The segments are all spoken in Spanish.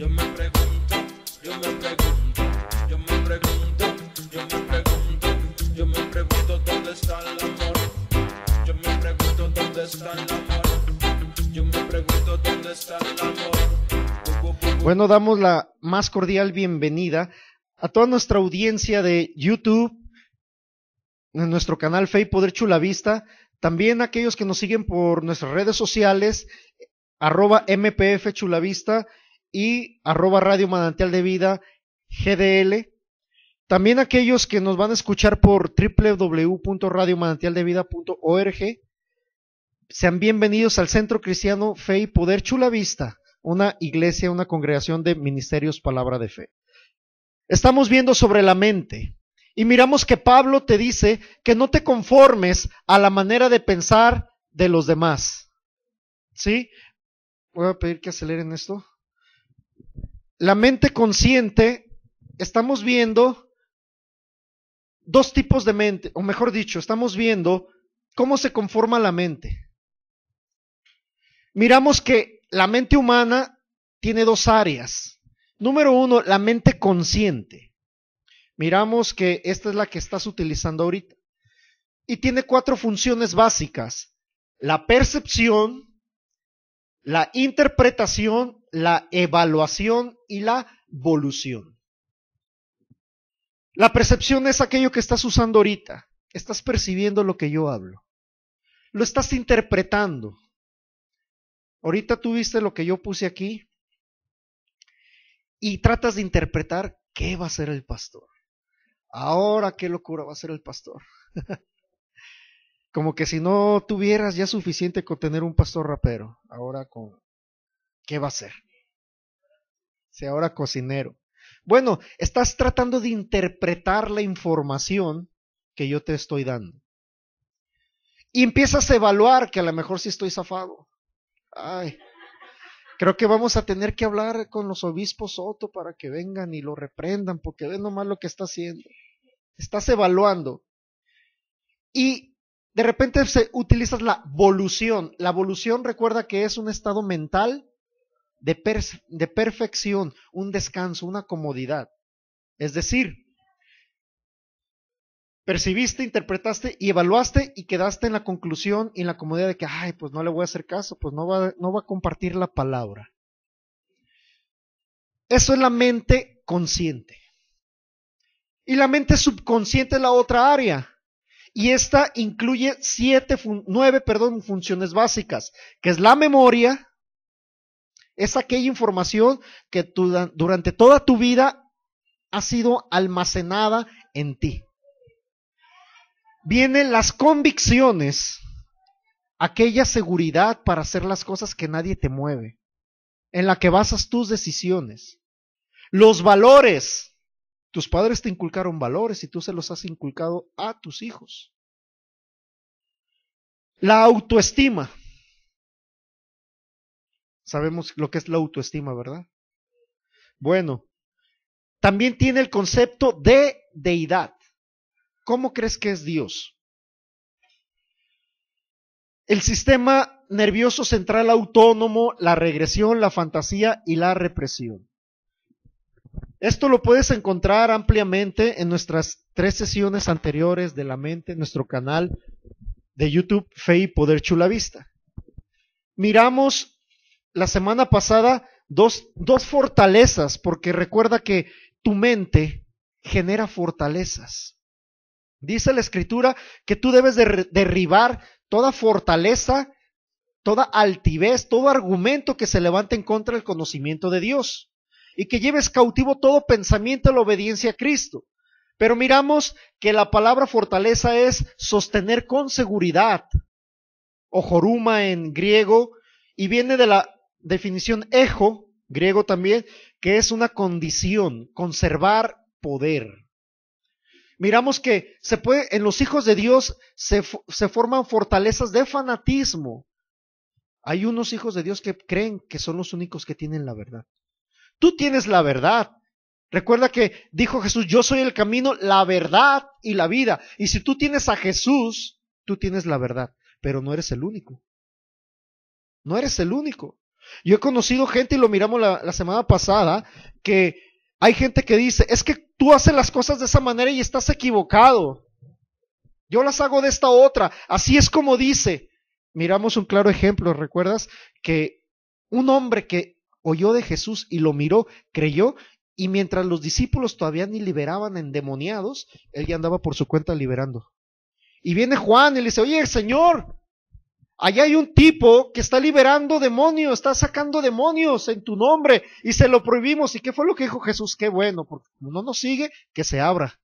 Yo me pregunto, yo me pregunto, yo me pregunto, yo me pregunto, yo me pregunto dónde está el amor. Yo me pregunto dónde está el amor. Yo me pregunto dónde está el amor. Bueno, damos la más cordial bienvenida a toda nuestra audiencia de YouTube, en nuestro canal Fe y Poder Chulavista, también a aquellos que nos siguen por nuestras redes sociales, @MPF Chulavista y @Radio Manantial de Vida GDL. También aquellos que nos van a escuchar por www.radiomanantialdevida.org. Sean bienvenidos al Centro Cristiano Fe y Poder Chulavista, una iglesia, una congregación de ministerios Palabra de Fe. Estamos viendo sobre la mente y miramos que Pablo te dice que no te conformes a la manera de pensar de los demás. ¿Sí? Voy a pedir que aceleren esto. La mente consciente, estamos viendo dos tipos de mente, o mejor dicho, estamos viendo cómo se conforma la mente. Miramos que la mente humana tiene dos áreas. Número uno, la mente consciente. Miramos que esta es la que estás utilizando ahorita. Y tiene 4 funciones básicas: la percepción, la interpretación, la evaluación y la volución. La percepción es aquello que estás usando ahorita. Estás percibiendo lo que yo hablo. Lo estás interpretando. Ahorita tú viste lo que yo puse aquí y tratas de interpretar qué va a hacer el pastor. Ahora qué locura va a ser el pastor. Como que si no tuvieras ya suficiente con tener un pastor rapero. Ahora con ¿qué va a hacer? Si ahora cocinero. Bueno, estás tratando de interpretar la información que yo te estoy dando. Y empiezas a evaluar que a lo mejor sí estoy zafado. Ay, creo que vamos a tener que hablar con los obispos Soto para que vengan y lo reprendan, porque ven nomás lo que está haciendo. Estás evaluando. Y de repente utilizas la volución. La volución, recuerda que es un estado mental de perfección, un descanso, una comodidad. Es decir, percibiste, interpretaste y evaluaste y quedaste en la conclusión y en la comodidad de que, ay, pues no le voy a hacer caso, pues no va a compartir la palabra. Eso es la mente consciente. Y la mente subconsciente es la otra área. Y esta incluye 9 funciones básicas, que es la memoria. Es aquella información que durante toda tu vida ha sido almacenada en ti. Vienen las convicciones, aquella seguridad para hacer las cosas que nadie te mueve, en la que basas tus decisiones. Los valores, tus padres te inculcaron valores y tú se los has inculcado a tus hijos. La autoestima. Sabemos lo que es la autoestima, ¿verdad? Bueno, también tiene el concepto de deidad. ¿Cómo crees que es Dios? El sistema nervioso central autónomo, la regresión, la fantasía y la represión. Esto lo puedes encontrar ampliamente en nuestras 3 sesiones anteriores de la mente, en nuestro canal de YouTube Fe y Poder Chulavista. Miramos la semana pasada dos fortalezas, porque recuerda que tu mente genera fortalezas. Dice la Escritura que tú debes de derribar toda fortaleza, toda altivez, todo argumento que se levante en contra del conocimiento de Dios, y que lleves cautivo todo pensamiento a la obediencia a Cristo. Pero miramos que la palabra fortaleza es sostener con seguridad, o joruma en griego, y viene de la definición ejo, griego también, que es una condición, conservar poder. Miramos que en los hijos de Dios se forman fortalezas de fanatismo. Hay unos hijos de Dios que creen que son los únicos que tienen la verdad. Tú tienes la verdad. Recuerda que dijo Jesús, yo soy el camino, la verdad y la vida. Y si tú tienes a Jesús, tú tienes la verdad, pero no eres el único. No eres el único. Yo he conocido gente, y lo miramos la semana pasada, que hay gente que dice, es que tú haces las cosas de esa manera y estás equivocado. Yo las hago de esta otra. Así es como dice. Miramos un claro ejemplo, ¿recuerdas? Que un hombre que oyó de Jesús y lo miró, creyó, y mientras los discípulos todavía ni liberaban endemoniados, él ya andaba por su cuenta liberando. Y viene Juan y le dice, oye, Señor, allá hay un tipo que está liberando demonios, está sacando demonios en tu nombre, y se lo prohibimos. ¿Y qué fue lo que dijo Jesús? Qué bueno, porque no nos sigue, que se abra.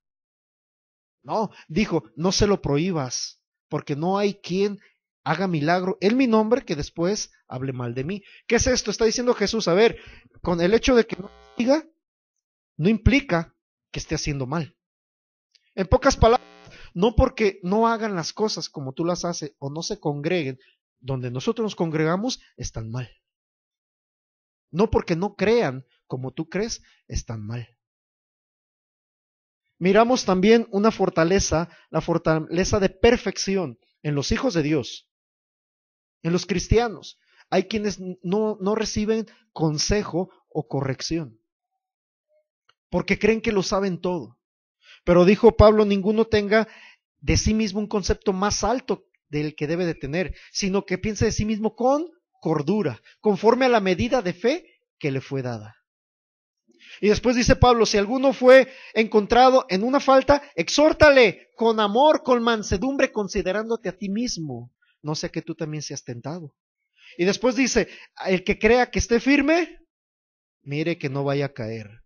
No, dijo, no se lo prohíbas, porque no hay quien haga milagro en mi nombre que después hable mal de mí. ¿Qué es esto? Está diciendo Jesús, a ver, con el hecho de que no diga, no implica que esté haciendo mal. En pocas palabras, no porque no hagan las cosas como tú las haces o no se congreguen donde nosotros nos congregamos, están mal. No porque no crean como tú crees, están mal. Miramos también una fortaleza, la fortaleza de perfección en los hijos de Dios, en los cristianos. Hay quienes no reciben consejo o corrección, porque creen que lo saben todo. Pero dijo Pablo, ninguno tenga de sí mismo un concepto más alto del que debe de tener, sino que piense de sí mismo con cordura, conforme a la medida de fe que le fue dada. Y después dice Pablo, si alguno fue encontrado en una falta, exhórtale con amor, con mansedumbre, considerándote a ti mismo, no sea que tú también seas tentado. Y después dice, el que crea que esté firme, mire que no vaya a caer.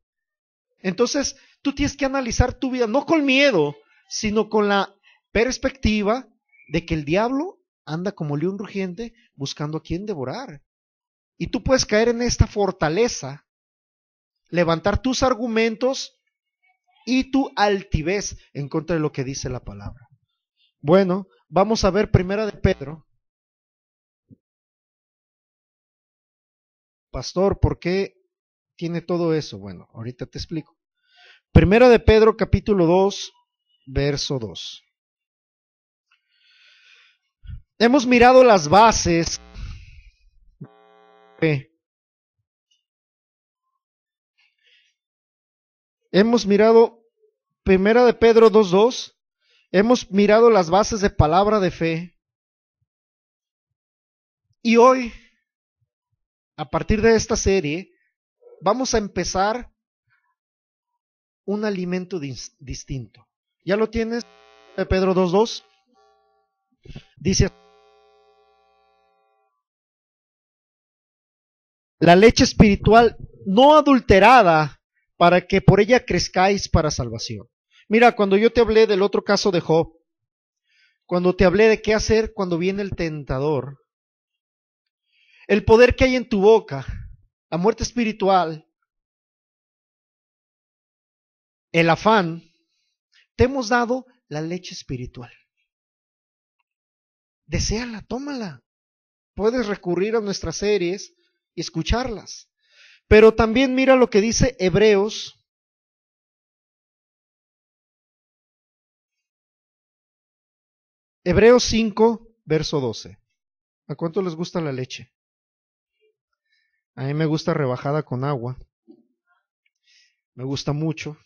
Entonces, tú tienes que analizar tu vida, no con miedo, sino con la perspectiva de que el diablo anda como león rugiente buscando a quien devorar. Y tú puedes caer en esta fortaleza, levantar tus argumentos y tu altivez en contra de lo que dice la palabra. Bueno, vamos a ver Primera de Pedro. Pastor, ¿por qué tiene todo eso? Bueno, ahorita te explico. Primera de Pedro, capítulo 2, verso 2. Hemos mirado las bases. Hemos mirado Primera de Pedro 2:2. Hemos mirado las bases de palabra de fe. Y hoy, a partir de esta serie, vamos a empezar un alimento distinto. ¿Ya lo tienes? Pedro 2:2. Dice, la leche espiritual no adulterada, para que por ella crezcáis para salvación. Mira, cuando yo te hablé del otro caso de Job, cuando te hablé de qué hacer cuando viene el tentador, el poder que hay en tu boca, la muerte espiritual, el afán, te hemos dado la leche espiritual. Deséala, tómala. Puedes recurrir a nuestras series y escucharlas. Pero también mira lo que dice Hebreos. Hebreos 5, verso 12. ¿A cuánto les gusta la leche? A mí me gusta rebajada con agua. Me gusta mucho,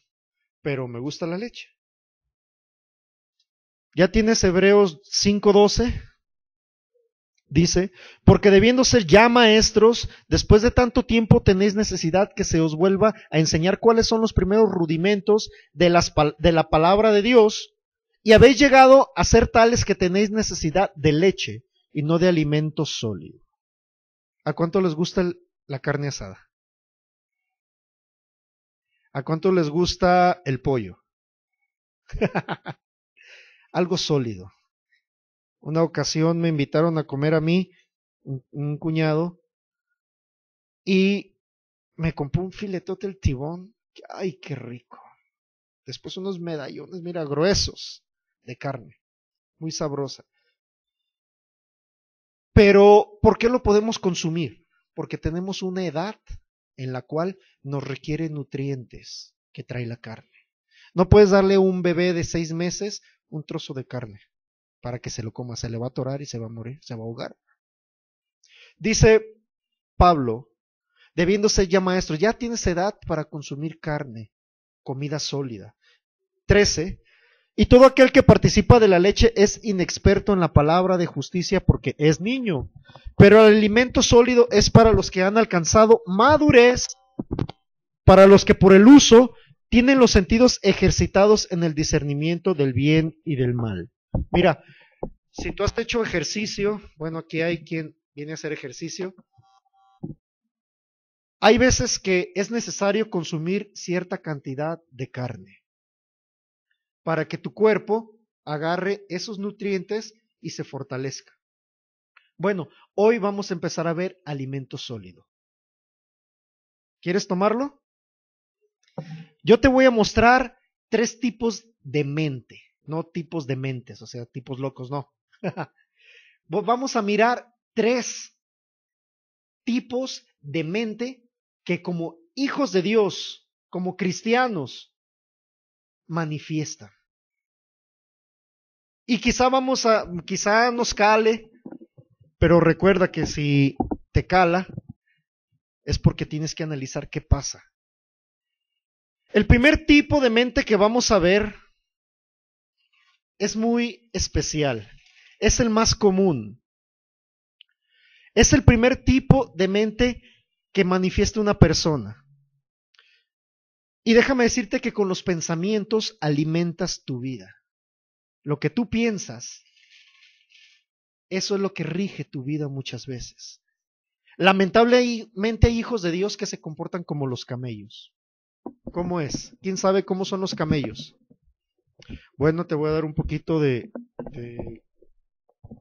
pero me gusta la leche. ¿Ya tienes Hebreos 5:12? Dice, porque debiendo ser ya maestros, después de tanto tiempo tenéis necesidad que se os vuelva a enseñar cuáles son los primeros rudimentos de la palabra de Dios, y habéis llegado a ser tales que tenéis necesidad de leche y no de alimento sólido. ¿A cuánto les gusta la carne asada? ¿A cuánto les gusta el pollo? Algo sólido. Una ocasión me invitaron a comer a mí, un cuñado, y me compró un filetote del tibón. ¡Ay, qué rico! Después unos medallones, mira, gruesos de carne, muy sabrosa. Pero, ¿por qué lo podemos consumir? Porque tenemos una edad en la cual nos requiere nutrientes que trae la carne. No puedes darle a un bebé de 6 meses un trozo de carne para que se lo coma, se le va a atorar y se va a morir, se va a ahogar. Dice Pablo, debiendo ser ya maestro, ya tienes edad para consumir carne, comida sólida. 13. Y todo aquel que participa de la leche es inexperto en la palabra de justicia porque es niño. Pero el alimento sólido es para los que han alcanzado madurez, para los que por el uso tienen los sentidos ejercitados en el discernimiento del bien y del mal. Mira, si tú has hecho ejercicio, bueno, aquí hay quien viene a hacer ejercicio. Hay veces que es necesario consumir cierta cantidad de carne para que tu cuerpo agarre esos nutrientes y se fortalezca. Bueno, hoy vamos a empezar a ver alimento sólido. ¿Quieres tomarlo? Yo te voy a mostrar 3 tipos de mente, no tipos de mentes, o sea, tipos locos, no. Vamos a mirar 3 tipos de mente que como hijos de Dios, como cristianos, manifiestan. Y quizá nos cale, pero recuerda que si te cala, es porque tienes que analizar qué pasa. El primer tipo de mente que vamos a ver es muy especial, es el más común. Es el primer tipo de mente que manifiesta una persona. Y déjame decirte que con los pensamientos alimentas tu vida. Lo que tú piensas, eso es lo que rige tu vida muchas veces. Lamentablemente hay hijos de Dios que se comportan como los camellos. ¿Cómo es? ¿Quién sabe cómo son los camellos? Bueno, te voy a dar un poquito de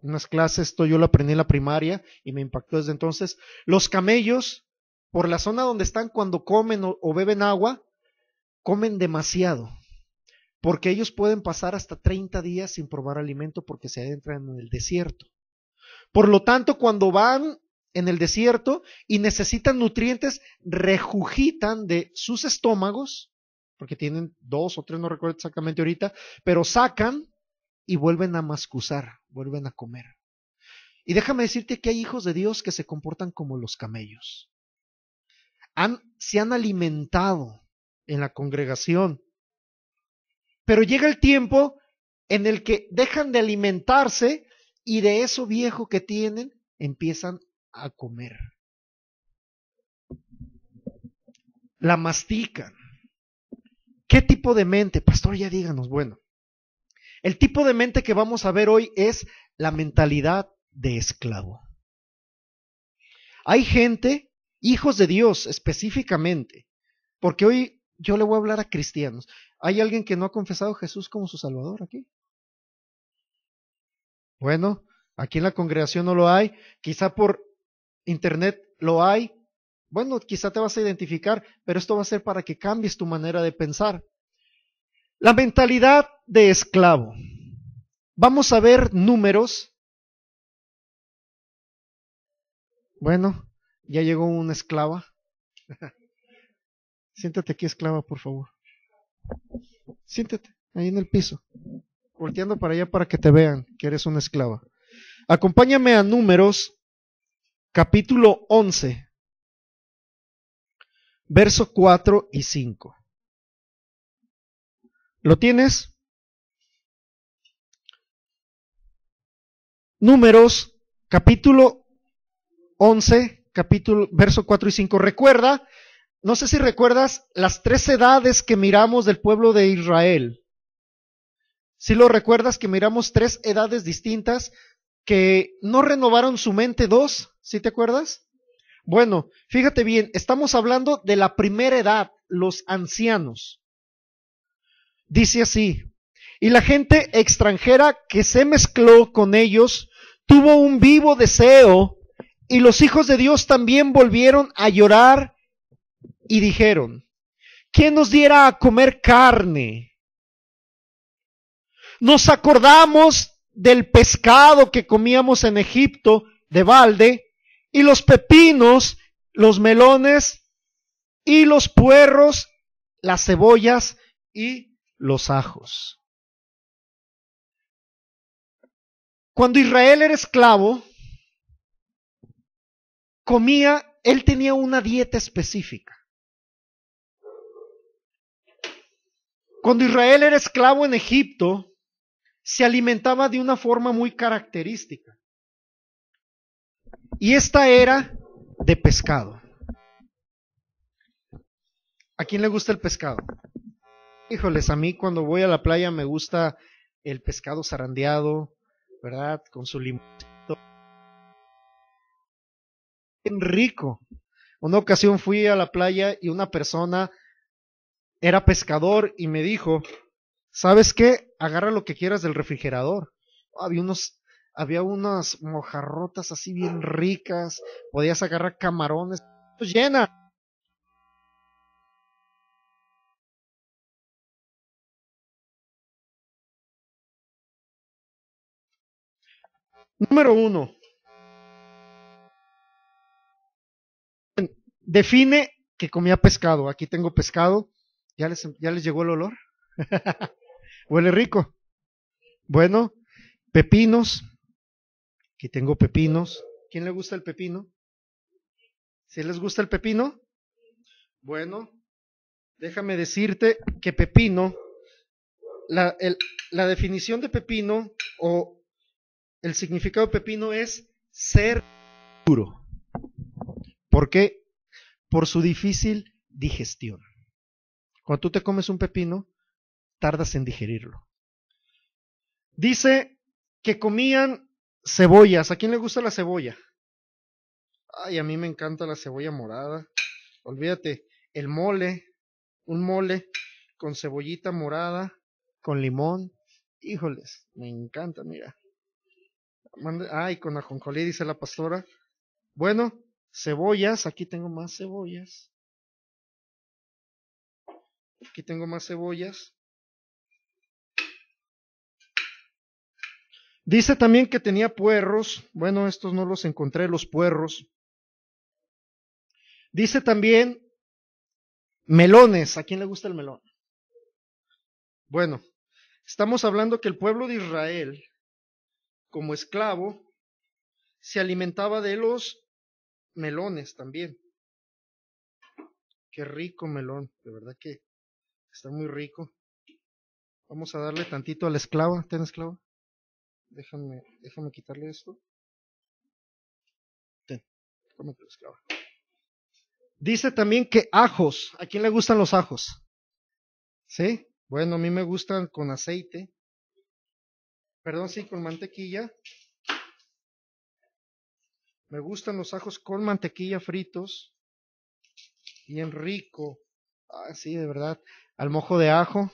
unas clases. Esto yo lo aprendí en la primaria y me impactó desde entonces. Los camellos, por la zona donde están cuando comen o beben agua, comen demasiado. Porque ellos pueden pasar hasta 30 días sin probar alimento porque se adentran en el desierto. Por lo tanto, cuando van en el desierto y necesitan nutrientes, regurgitan de sus estómagos, porque tienen 2 o 3, no recuerdo exactamente ahorita, pero sacan y vuelven a mascuzar, vuelven a comer. Y déjame decirte que hay hijos de Dios que se comportan como los camellos. Se han alimentado en la congregación, pero llega el tiempo en el que dejan de alimentarse y de eso viejo que tienen empiezan a comer. La mastican. ¿Qué tipo de mente? Pastor, ya díganos. Bueno, el tipo de mente que vamos a ver hoy es la mentalidad de esclavo. Hay gente, hijos de Dios específicamente, porque hoy yo le voy a hablar a cristianos. ¿Hay alguien que no ha confesado a Jesús como su Salvador aquí? Bueno, aquí en la congregación no lo hay, quizá por internet lo hay. Bueno, quizá te vas a identificar, pero esto va a ser para que cambies tu manera de pensar. La mentalidad de esclavo. Vamos a ver números. Bueno, ya llegó una esclava. Siéntate aquí, esclava, por favor. Siéntate ahí en el piso, volteando para allá para que te vean que eres una esclava. Acompáñame a Números, capítulo 11, verso 4 y 5. ¿Lo tienes? Números, capítulo 11, verso 4 y 5. Recuerda, no sé si recuerdas las 3 edades que miramos del pueblo de Israel. Si lo recuerdas que miramos 3 edades distintas que no renovaron su mente 2, ¿sí te acuerdas? Bueno, fíjate bien, estamos hablando de la primera edad, los ancianos. Dice así: y la gente extranjera que se mezcló con ellos tuvo un vivo deseo, y los hijos de Dios también volvieron a llorar y dijeron: ¿quién nos diera a comer carne? Nos acordamos del pescado que comíamos en Egipto de balde, y los pepinos, los melones, y los puerros, las cebollas y los ajos. Cuando Israel era esclavo, comía él tenía una dieta específica. Cuando Israel era esclavo en Egipto, se alimentaba de una forma muy característica. Y esta era de pescado. ¿A quién le gusta el pescado? Híjoles, a mí cuando voy a la playa me gusta el pescado zarandeado, ¿verdad? Con su limoncito. Bien rico. Una ocasión fui a la playa y una persona era pescador y me dijo, ¿sabes qué? Agarra lo que quieras del refrigerador. Había unas mojarrotas así bien ricas, podías agarrar camarones, pues llena. Número 1. Define que comía pescado. Aquí tengo pescado. ¿Ya les llegó el olor? Huele rico. Bueno, pepinos. Aquí tengo pepinos. ¿Quién le gusta el pepino? ¿Sí les gusta el pepino? Bueno, déjame decirte que pepino, la definición de pepino o el significado de pepino es ser duro. ¿Por qué? Por su difícil digestión. Cuando tú te comes un pepino, tardas en digerirlo. Dice que comían cebollas. ¿A quién le gusta la cebolla? Ay, a mí me encanta la cebolla morada. Olvídate, el mole, un mole con cebollita morada, con limón. Híjoles, me encanta, mira. Ay, con ajonjolí, dice la pastora. Bueno, cebollas, aquí tengo más cebollas. Aquí tengo más cebollas. Dice también que tenía puerros. Bueno, estos no los encontré, los puerros. Dice también melones. ¿A quién le gusta el melón? Bueno, estamos hablando que el pueblo de Israel, como esclavo, se alimentaba de los melones también. Qué rico melón, de verdad que está muy rico. Vamos a darle tantito a la esclava. ¿Ten esclava? Déjame quitarle esto. Ten, cómete la esclava. Dice también que ajos. ¿A quién le gustan los ajos? ¿Sí? Bueno, a mí me gustan con aceite. Perdón, sí, con mantequilla. Me gustan los ajos con mantequilla fritos. Bien rico. Ah, sí, de verdad. Al mojo de ajo.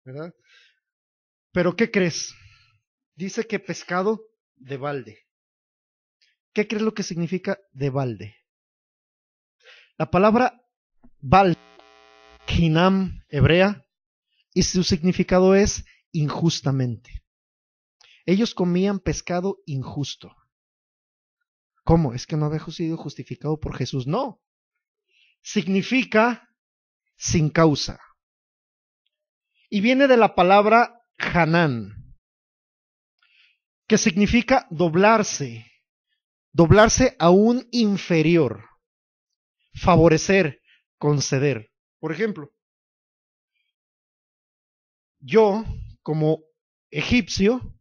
¿Verdad? Pero ¿qué crees? Dice que pescado de balde. ¿Qué crees lo que significa de balde? La palabra balde, hinam hebrea, y su significado es injustamente. Ellos comían pescado injusto. ¿Cómo? ¿Es que no había sido justificado por Jesús? No. Significa sin causa. Y viene de la palabra Hanán, que significa doblarse a un inferior, favorecer, conceder. Por ejemplo, yo, como egipcio,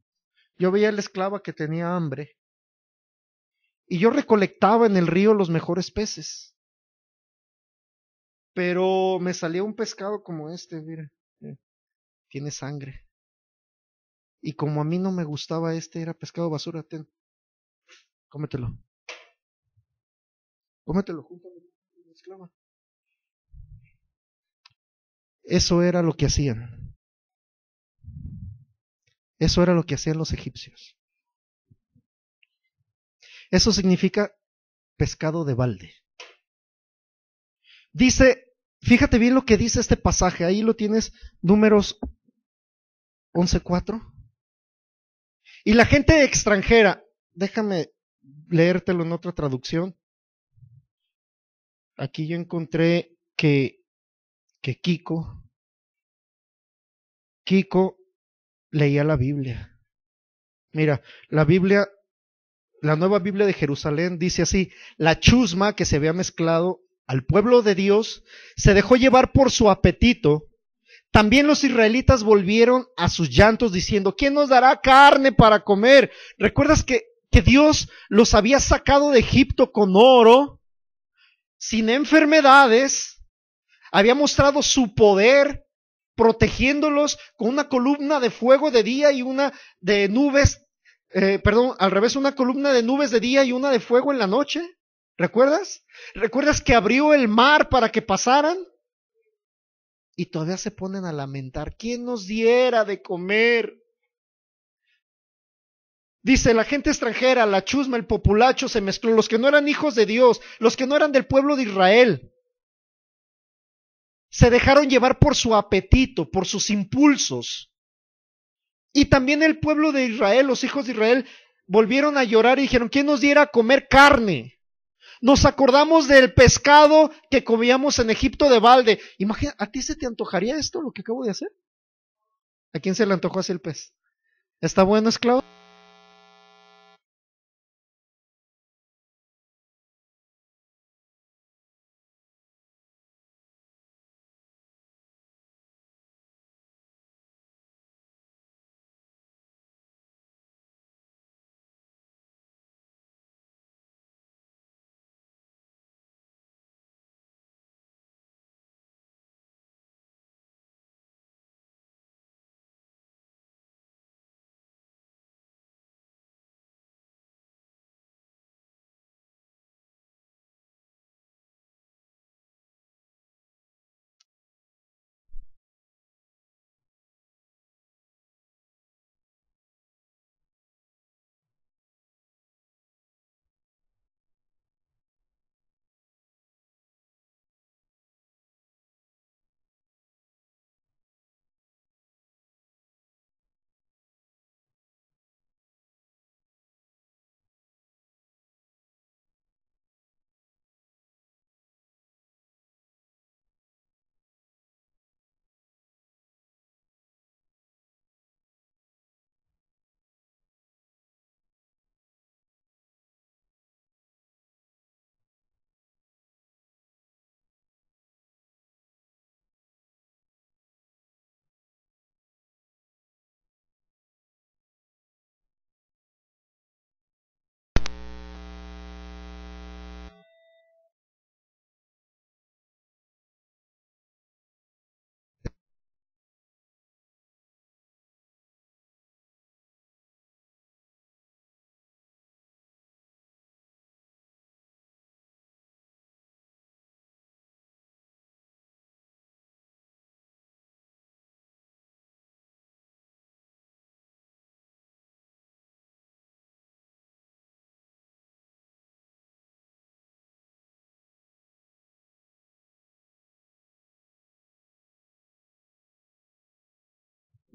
yo veía a la esclava que tenía hambre y yo recolectaba en el río los mejores peces. Pero me salía un pescado como este, mira, tiene sangre. Y como a mí no me gustaba era pescado basura, cómetelo. Cómetelo junto a la esclava. Eso era lo que hacían. Eso era lo que hacían los egipcios. Eso significa pescado de balde. Dice, fíjate bien lo que dice este pasaje, ahí lo tienes, Números 11:4. Y la gente extranjera, déjame leértelo en otra traducción. Aquí yo encontré que Kiko leía la Biblia. Mira, la Biblia la Nueva Biblia de Jerusalén dice así: la chusma que se había mezclado al pueblo de Dios se dejó llevar por su apetito. También los israelitas volvieron a sus llantos diciendo: ¿quién nos dará carne para comer? ¿Recuerdas que Dios los había sacado de Egipto con oro, sin enfermedades? Había mostrado su poder, protegiéndolos con una columna de fuego de día y una de nubes, al revés, una columna de nubes de día y una de fuego en la noche. ¿Recuerdas? ¿Recuerdas que abrió el mar para que pasaran? Y todavía se ponen a lamentar: ¿quién nos diera de comer? Dice: la gente extranjera, la chusma, el populacho se mezcló, los que no eran hijos de Dios, los que no eran del pueblo de Israel. Se dejaron llevar por su apetito, por sus impulsos. Y también el pueblo de Israel, los hijos de Israel, volvieron a llorar y dijeron: ¿quién nos diera a comer carne? Nos acordamos del pescado que comíamos en Egipto de balde. Imagina, ¿a ti se te antojaría esto, lo que acabo de hacer? ¿A quién se le antojó así el pez? ¿Está bueno, esclavo?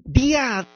Día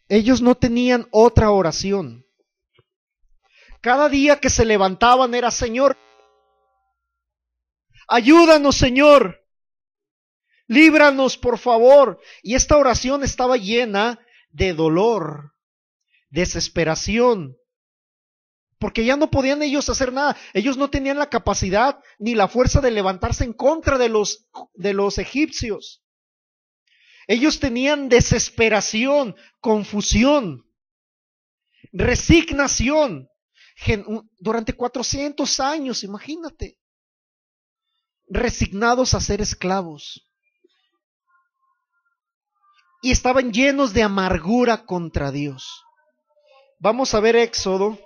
Ellos no tenían otra oración. Cada día que se levantaban era: Señor, ayúdanos, Señor, líbranos, por favor. Y esta oración estaba llena de dolor, desesperación, porque ya no podían ellos hacer nada. Ellos no tenían la capacidad ni la fuerza de levantarse en contra de los egipcios. Ellos tenían desesperación, confusión, resignación. Durante 400 años, imagínate, resignados a ser esclavos. Y estaban llenos de amargura contra Dios. Vamos a ver Éxodo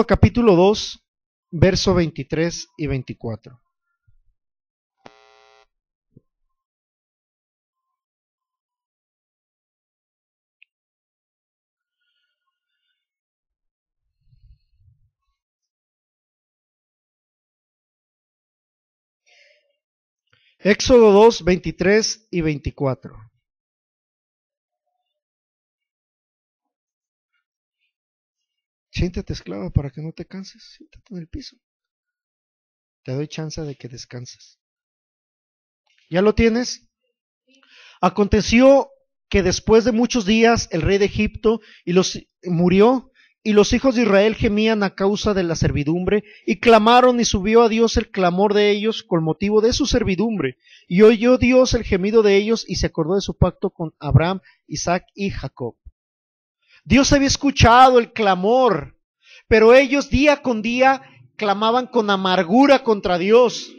capítulo 2, verso 23 y 24. Éxodo 2, 23 y 24. Siéntate, esclava, para que no te canses. Siéntate en el piso. Te doy chance de que descanses. ¿Ya lo tienes? Aconteció que después de muchos días el rey de Egipto murió, y los hijos de Israel gemían a causa de la servidumbre, y clamaron, y subió a Dios el clamor de ellos con motivo de su servidumbre. Y oyó Dios el gemido de ellos, y se acordó de su pacto con Abraham, Isaac y Jacob. Dios había escuchado el clamor, pero ellos día con día clamaban con amargura contra Dios.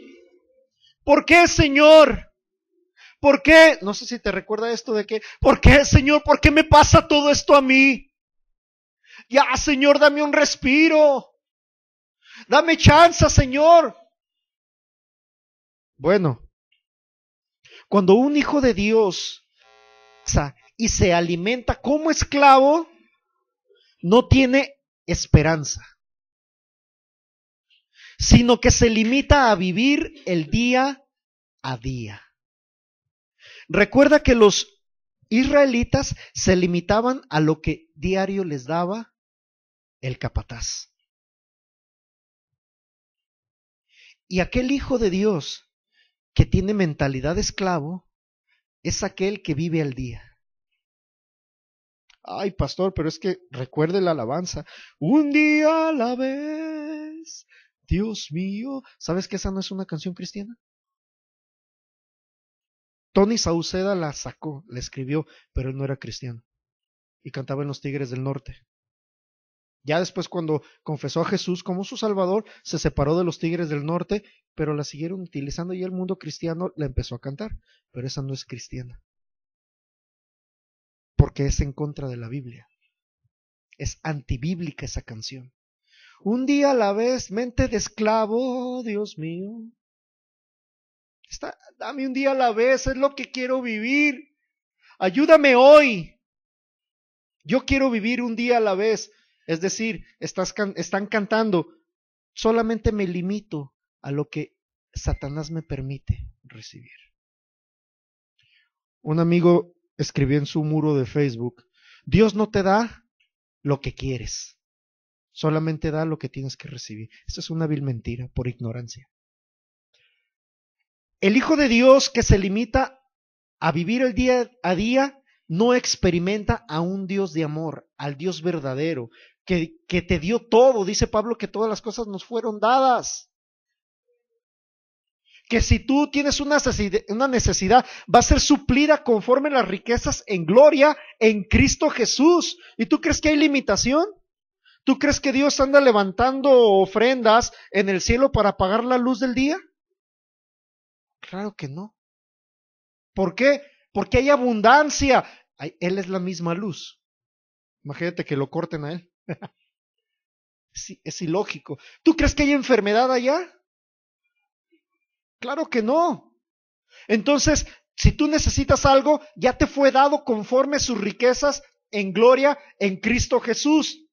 ¿Por qué, Señor? ¿Por qué? No sé si te recuerda esto de que, ¿por qué, Señor? ¿Por qué me pasa todo esto a mí? Ya, Señor, dame un respiro. Dame chance, Señor. Bueno, cuando un hijo de Dios y se alimenta como esclavo, no tiene esperanza, sino que se limita a vivir el día a día. Recuerda que los israelitas se limitaban a lo que diario les daba el capataz. Y aquel hijo de Dios que tiene mentalidad de esclavo es aquel que vive al día. Ay, pastor, pero es que recuerde la alabanza. Un día a la vez, Dios mío. ¿Sabes que esa no es una canción cristiana? Tony Sauceda la sacó, la escribió, pero él no era cristiano. Y cantaba en los Tigres del Norte. Ya después, cuando confesó a Jesús como su Salvador, se separó de los Tigres del Norte, pero la siguieron utilizando y el mundo cristiano la empezó a cantar. Pero esa no es cristiana, porque es en contra de la Biblia. Es antibíblica esa canción. Un día a la vez, mente de esclavo, Dios mío. Dame un día a la vez, es lo que quiero vivir. Ayúdame hoy. Yo quiero vivir un día a la vez. Es decir, están cantando, solamente me limito a lo que Satanás me permite recibir. Un amigo escribió en su muro de Facebook: Dios no te da lo que quieres, solamente da lo que tienes que recibir. Esto es una vil mentira por ignorancia. El Hijo de Dios que se limita a vivir el día a día no experimenta a un Dios de amor, al Dios verdadero, que te dio todo. Dice Pablo que todas las cosas nos fueron dadas. Que si tú tienes una necesidad, va a ser suplida conforme a las riquezas en gloria en Cristo Jesús. ¿Y tú crees que hay limitación? ¿Tú crees que Dios anda levantando ofrendas en el cielo para apagar la luz del día? Claro que no. ¿Por qué? Porque hay abundancia. Él es la misma luz. Imagínate que lo corten a él. Sí, es ilógico. ¿Tú crees que hay enfermedad allá? Claro que no. Entonces, si tú necesitas algo, ya te fue dado conforme sus riquezas en gloria en Cristo Jesús.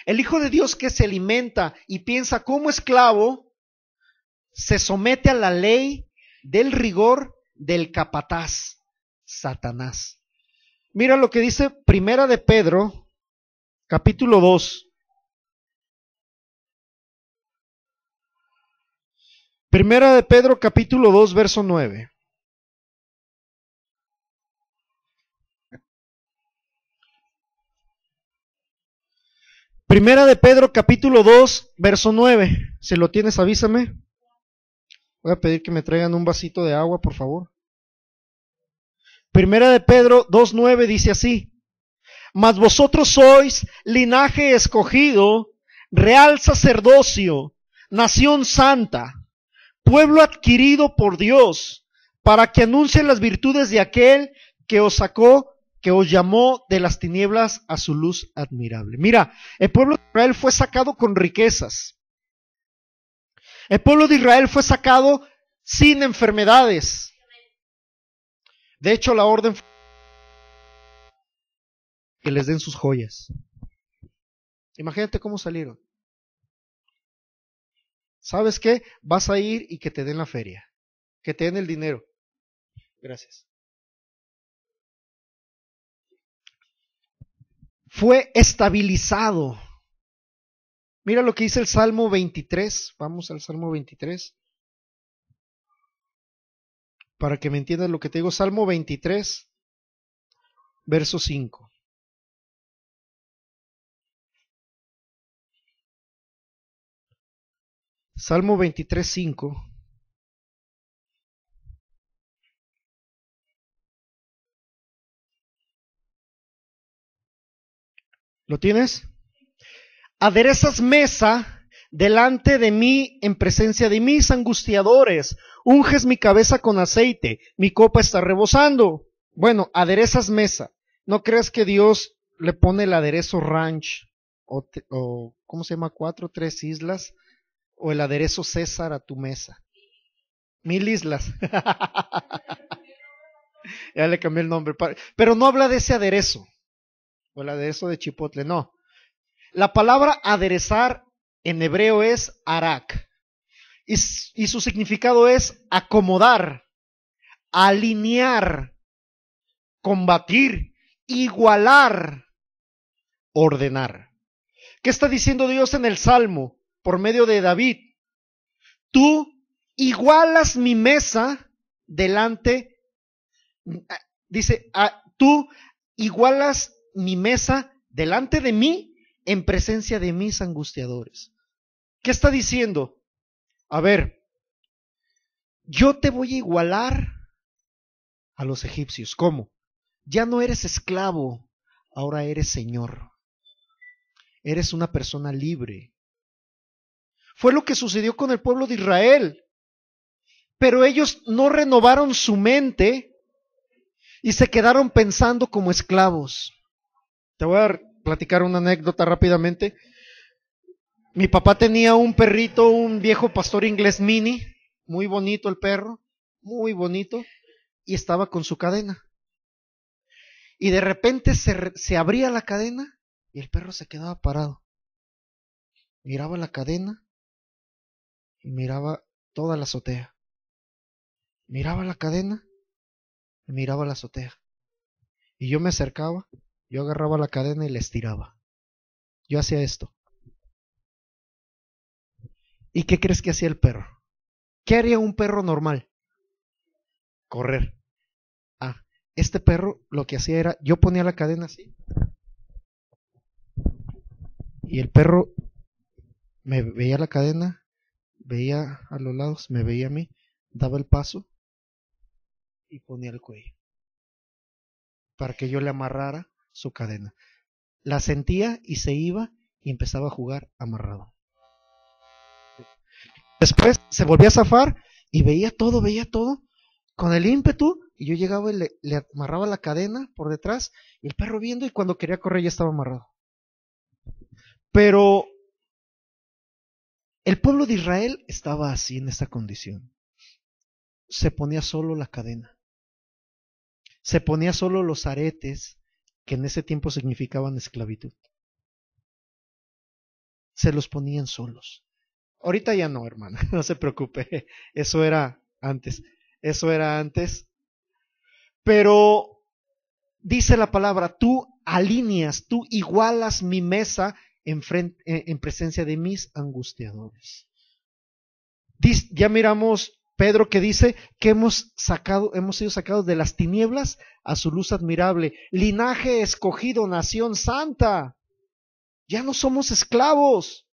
El Hijo de Dios que se alimenta y piensa como esclavo, se somete a la ley del rigor del capataz, Satanás. Mira lo que dice Primera de Pedro, capítulo 2. Primera de Pedro, capítulo 2, verso 9. Primera de Pedro, capítulo 2, verso 9. Si lo tienes, avísame. Voy a pedir que me traigan un vasito de agua, por favor. Primera de Pedro 2:9 dice así: Mas vosotros sois linaje escogido, real sacerdocio, nación santa, pueblo adquirido por Dios, para que anuncien las virtudes de aquel que os sacó, que os llamó de las tinieblas a su luz admirable. Mira, el pueblo de Israel fue sacado con riquezas. El pueblo de Israel fue sacado sin enfermedades. De hecho, la orden fue que les den sus joyas. Imagínate cómo salieron. ¿Sabes qué? Vas a ir y que te den la feria, que te den el dinero. Gracias. Fue estabilizado. Mira lo que dice el Salmo 23. Vamos al Salmo 23. Para que me entiendas lo que te digo. Salmo 23, verso 5. Salmo 23, 5. ¿Lo tienes? Aderezas mesa delante de mí en presencia de mis angustiadores. Unges mi cabeza con aceite, mi copa está rebosando. Bueno, aderezas mesa. ¿No crees que Dios le pone el aderezo ranch o ¿cómo se llama? 3 islas, o el aderezo César a tu mesa? 1000 islas. Ya le cambié el nombre. Pero no habla de ese aderezo, o el aderezo de chipotle, no. La palabra aderezar en hebreo es arak. Y su significado es acomodar, alinear, combatir, igualar, ordenar. ¿Qué está diciendo Dios en el Salmo por medio de David? Tú igualas mi mesa delante, dice, tú igualas mi mesa delante de mí en presencia de mis angustiadores. ¿Qué está diciendo? A ver, yo te voy a igualar a los egipcios. ¿Cómo? Ya no eres esclavo, ahora eres señor. Eres una persona libre. Fue lo que sucedió con el pueblo de Israel. Pero ellos no renovaron su mente y se quedaron pensando como esclavos. Te voy a platicar una anécdota rápidamente. Mi papá tenía un perrito, un viejo pastor inglés mini, muy bonito el perro, muy bonito, y estaba con su cadena. Y de repente se abría la cadena y el perro se quedaba parado. Miraba la cadena y miraba toda la azotea. Miraba la cadena y miraba la azotea. Y yo me acercaba, yo agarraba la cadena y la estiraba. Yo hacía esto. ¿Y qué crees que hacía el perro? ¿Qué haría un perro normal? Correr. Este perro lo que hacía era, yo ponía la cadena así, y el perro me veía la cadena, veía a los lados, me veía a mí, daba el paso y ponía el cuello para que yo le amarrara su cadena. La sentía y se iba y empezaba a jugar amarrado. Después se volvía a zafar y veía todo con el ímpetu, y yo llegaba y le amarraba la cadena por detrás, y el perro viendo, y cuando quería correr ya estaba amarrado. Pero el pueblo de Israel estaba así, en esta condición. Se ponía solo la cadena. Se ponía solo los aretes, que en ese tiempo significaban esclavitud. Se los ponían solos. Ahorita ya no, hermana, no se preocupe. Eso era antes. Pero dice la palabra, tú alineas, tú igualas mi mesa en presencia de mis angustiadores. Ya miramos Pedro que dice que hemos sido sacados de las tinieblas a su luz admirable, linaje escogido, nación santa. Ya no somos esclavos.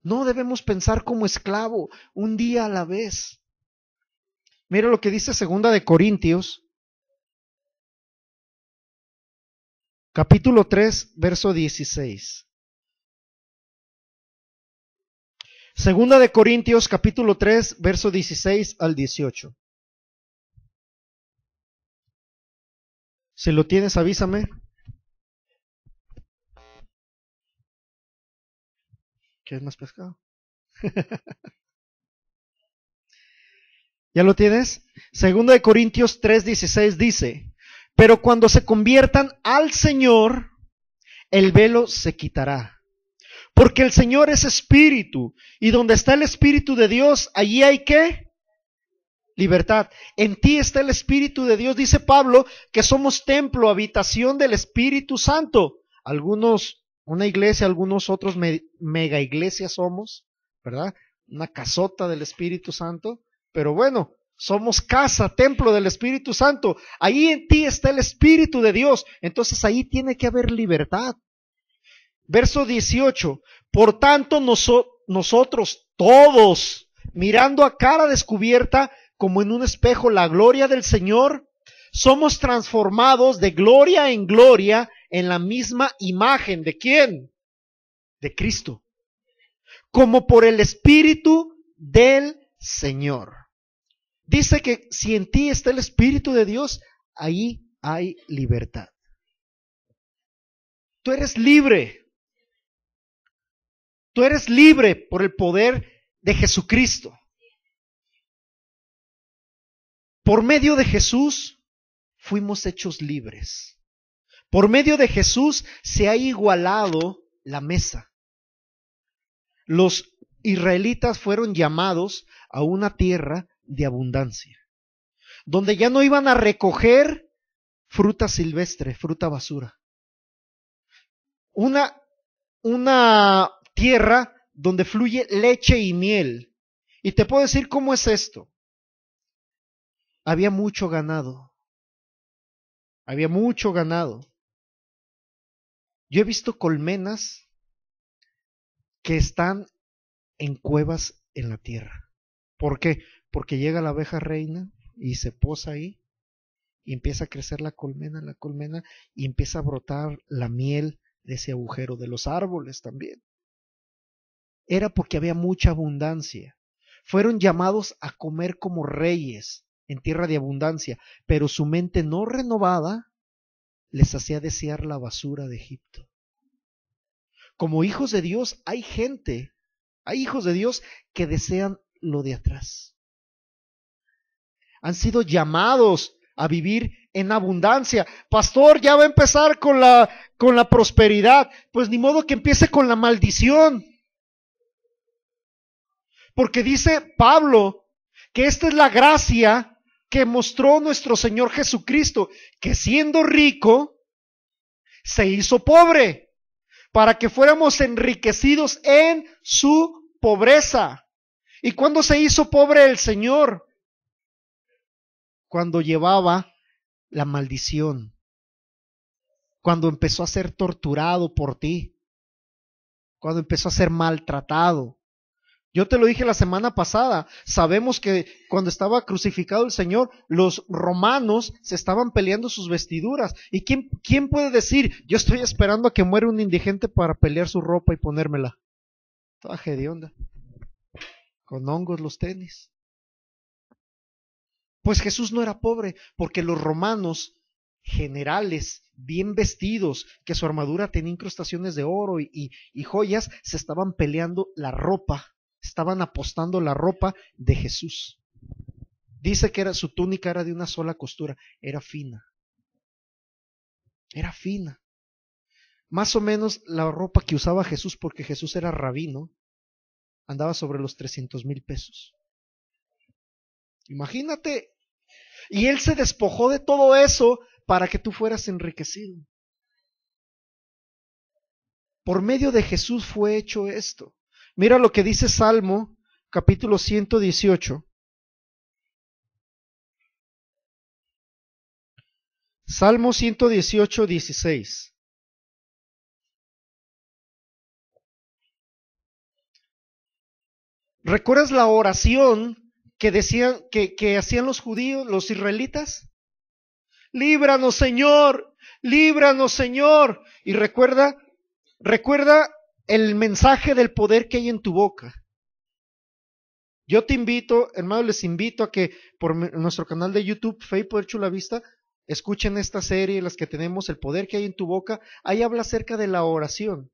No debemos pensar como esclavo, un día a la vez. Mira lo que dice 2 de Corintios, capítulo 3, verso 16. 2 de Corintios, capítulo 3, verso 16 al 18. Si lo tienes, avísame. ¿Quieres más pescado? ¿Ya lo tienes? 2 de Corintios 3:16 dice, pero cuando se conviertan al Señor, el velo se quitará. Porque el Señor es espíritu, y donde está el espíritu de Dios, allí hay ¿qué? Libertad. En ti está el espíritu de Dios, dice Pablo, que somos templo, habitación del Espíritu Santo. Algunos, una iglesia, algunos otros mega iglesias somos, ¿verdad? Una casota del Espíritu Santo. Pero bueno, somos casa, templo del Espíritu Santo. Ahí en ti está el Espíritu de Dios. Entonces ahí tiene que haber libertad. Verso 18. Por tanto, nosotros todos, mirando a cara descubierta, como en un espejo, la gloria del Señor, somos transformados de gloria en gloria en la misma imagen. ¿De quién? De Cristo. Como por el Espíritu del Señor. Dice que si en ti está el Espíritu de Dios, ahí hay libertad. Tú eres libre. Tú eres libre por el poder de Jesucristo. Por medio de Jesús fuimos hechos libres. Por medio de Jesús se ha igualado la mesa. Los israelitas fueron llamados a una tierra de abundancia, donde ya no iban a recoger fruta silvestre, fruta basura. Una tierra donde fluye leche y miel. Y te puedo decir cómo es esto. Había mucho ganado. Yo he visto colmenas que están en cuevas en la tierra. ¿Por qué? Porque llega la abeja reina y se posa ahí y empieza a crecer la colmena y empieza a brotar la miel de ese agujero, de los árboles también. Era porque había mucha abundancia. Fueron llamados a comer como reyes en tierra de abundancia, pero su mente no renovada les hacía desear la basura de Egipto. Como hijos de Dios hay hijos de Dios que desean lo de atrás. Han sido llamados a vivir en abundancia. Pastor, ya va a empezar con la prosperidad. Pues ni modo que empiece con la maldición. Porque dice Pablo que esta es la gracia que mostró nuestro Señor Jesucristo, que siendo rico, se hizo pobre, para que fuéramos enriquecidos en su pobreza. ¿Y cuándo se hizo pobre el Señor? Cuando llevaba la maldición, cuando empezó a ser torturado por ti, cuando empezó a ser maltratado. Yo te lo dije la semana pasada, sabemos que cuando estaba crucificado el Señor, los romanos se estaban peleando sus vestiduras. ¿Y quién puede decir, yo estoy esperando a que muera un indigente para pelear su ropa y ponérmela? Toda hedionda, con hongos los tenis. Pues Jesús no era pobre, porque los romanos generales, bien vestidos, que su armadura tenía incrustaciones de oro y joyas, se estaban peleando la ropa, estaban apostando la ropa de Jesús. Dice que su túnica era de una sola costura, era fina. Era fina. Más o menos la ropa que usaba Jesús, porque Jesús era rabino, andaba sobre los 300,000 pesos. Imagínate. Y Él se despojó de todo eso para que tú fueras enriquecido. Por medio de Jesús fue hecho esto. Mira lo que dice Salmo, capítulo 118. Salmo 118, 16. ¿Recuerdas la oración que decían, que hacían los judíos, los israelitas? Líbranos, Señor, líbranos, Señor. Y recuerda el mensaje del poder que hay en tu boca. Yo te invito, hermanos, les invito a que por nuestro canal de YouTube, Fe y Poder Chula Vista, escuchen esta serie, las que tenemos, el poder que hay en tu boca. Ahí habla acerca de la oración.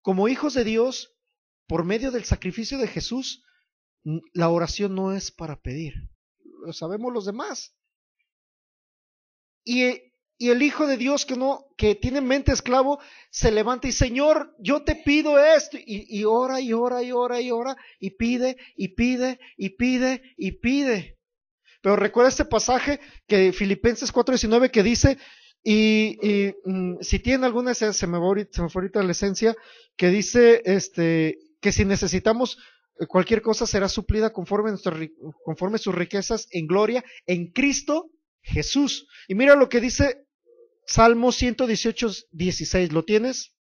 Como hijos de Dios, por medio del sacrificio de Jesús, la oración no es para pedir. Lo sabemos los demás. Y el Hijo de Dios que tiene mente esclavo, se levanta y Señor, yo te pido esto, y ora, y ora, y ora, y ora, y pide, y pide, y pide, y pide. Pero recuerda este pasaje que Filipenses 4:19 que dice, si tienen alguna, se me fue ahorita la esencia, que dice que si necesitamos cualquier cosa será suplida conforme sus riquezas en gloria en Cristo Jesús. Y mira lo que dice Salmo 118, 16. ¿Lo tienes?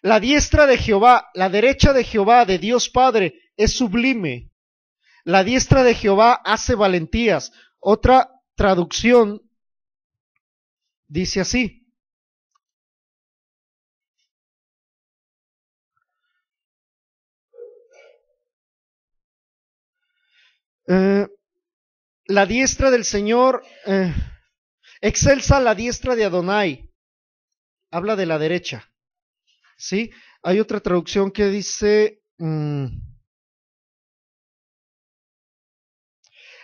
La diestra de Jehová, la derecha de Jehová, de Dios Padre, es sublime. La diestra de Jehová hace valentías. Otra traducción dice así. La diestra del Señor, excelsa la diestra de Adonai. Habla de la derecha. ¿Sí? Hay otra traducción que dice,